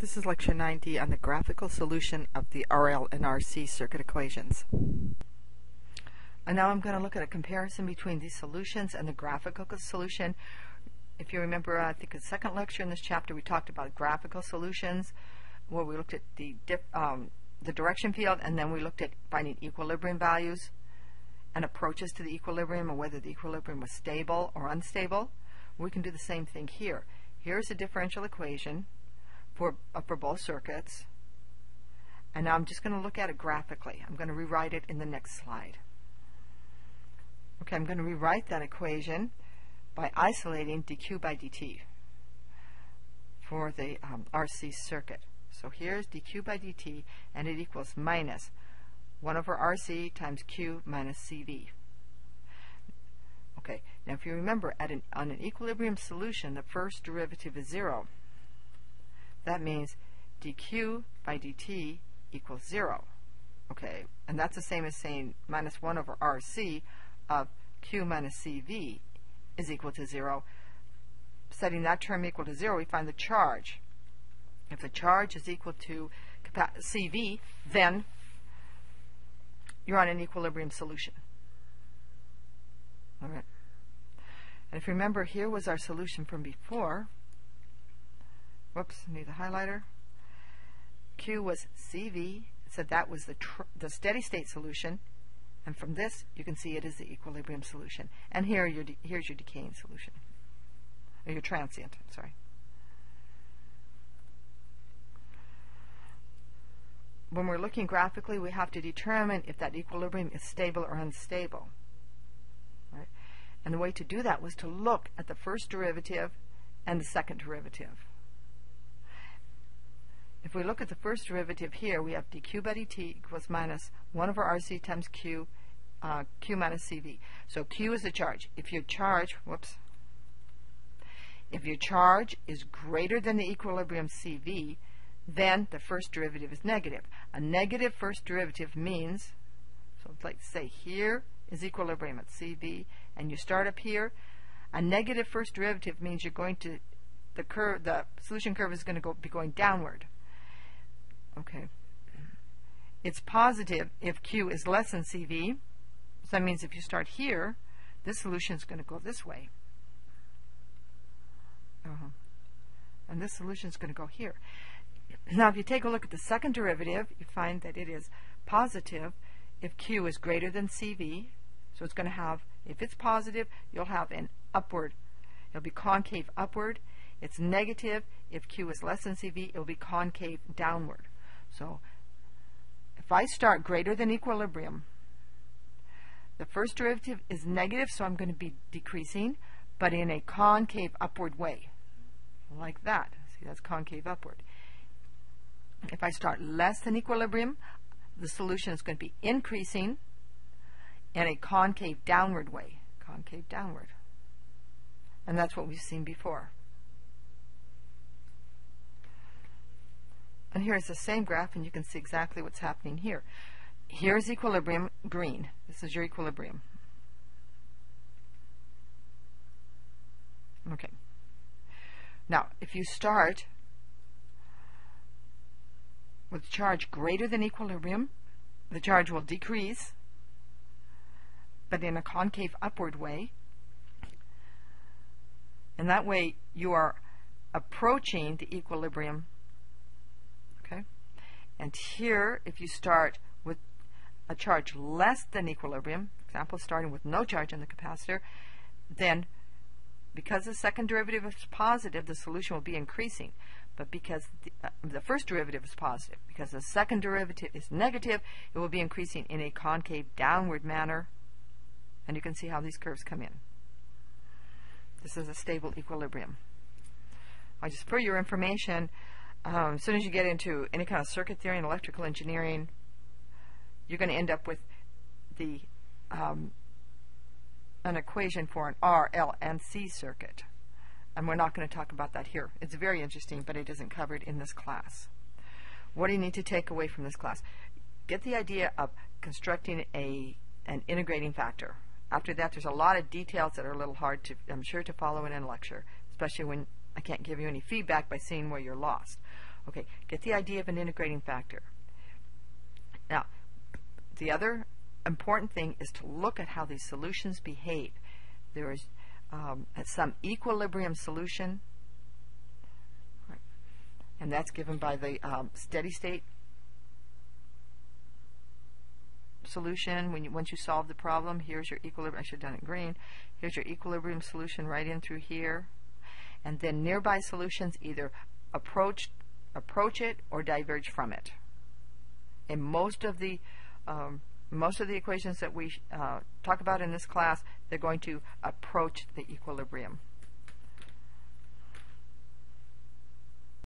This is lecture 90 on the graphical solution of the RL and RC circuit equations. And now I'm going to look at a comparison between these solutions and the graphical solution. If you remember, I think the second lecture in this chapter we talked about graphical solutions, where we looked at the direction field, and then we looked at finding equilibrium values and approaches to the equilibrium, and whether the equilibrium was stable or unstable. We can do the same thing here. Here's a differential equation for both circuits, and now I'm just going to look at it graphically. I'm going to rewrite it in the next slide. Okay, I'm going to rewrite that equation by isolating dq by dt for the RC circuit. So here's dq by dt, and it equals minus 1 over RC times q minus CV. Okay, now if you remember, on an equilibrium solution, the first derivative is 0. That means dq by dt equals 0. Okay, and that's the same as saying minus 1 over RC of q minus CV is equal to 0. Setting that term equal to 0, we find the charge. If the charge is equal to CV, then you're on an equilibrium solution. All right. And if you remember, here was our solution from before. Whoops, need the highlighter. Q was CV, so that was the steady state solution, and from this you can see it is the equilibrium solution. And here here's your decaying solution, or your transient, sorry. When we're looking graphically, we have to determine if that equilibrium is stable or unstable. Right? And the way to do that was to look at the first derivative and the second derivative. If we look at the first derivative here, we have dq by dt equals minus 1 over RC times q minus CV. So q is the charge. If your charge, if your charge is greater than the equilibrium CV, then the first derivative is negative. A negative first derivative means, so let's say here is equilibrium at CV, and you start up here. A negative first derivative means you're going to, the solution curve is going to be going downward. Okay. It's positive if q is less than CV. So that means if you start here, this solution is going to go this way. And this solution is going to go here. Now, if you take a look at the second derivative, you find that it is positive if q is greater than CV. So it's going to have, if it's positive, you'll have an upward. It'll be concave upward. It's negative if q is less than CV. It'll be concave downward. So if I start greater than equilibrium, the first derivative is negative, so I'm going to be decreasing, but in a concave upward way, like that. See, that's concave upward. If I start less than equilibrium, the solution is going to be increasing in a concave downward way, concave downward. And that's what we've seen before. And here's the same graph, and you can see exactly what's happening here. Here's equilibrium, green. This is your equilibrium. Okay. Now, if you start with charge greater than equilibrium, the charge will decrease, but in a concave upward way. And that way you are approaching the equilibrium. Okay? And here, if you start with a charge less than equilibrium, for example, starting with no charge in the capacitor, then because the second derivative is positive, the solution will be increasing. But because the first derivative is positive, because the second derivative is negative, it will be increasing in a concave downward manner. And you can see how these curves come in. This is a stable equilibrium. Just for your information, as soon as you get into any kind of circuit theory and electrical engineering, you're going to end up with the an equation for an R, L, and C circuit. And we're not going to talk about that here. It's very interesting, but it isn't covered in this class. What do you need to take away from this class? Get the idea of constructing an integrating factor. After that, there's a lot of details that are a little hard to, I'm sure, to follow in a lecture, especially when I can't give you any feedback by seeing where you're lost. Okay, get the idea of an integrating factor. Now, the other important thing is to look at how these solutions behave. There is some equilibrium solution, and that's given by the steady state solution. Once you solve the problem, here's your equilibrium. I should have done it green. Here's your equilibrium solution right in through here, and then nearby solutions either approach it or diverge from it. In most of the equations that we talk about in this class, they're going to approach the equilibrium.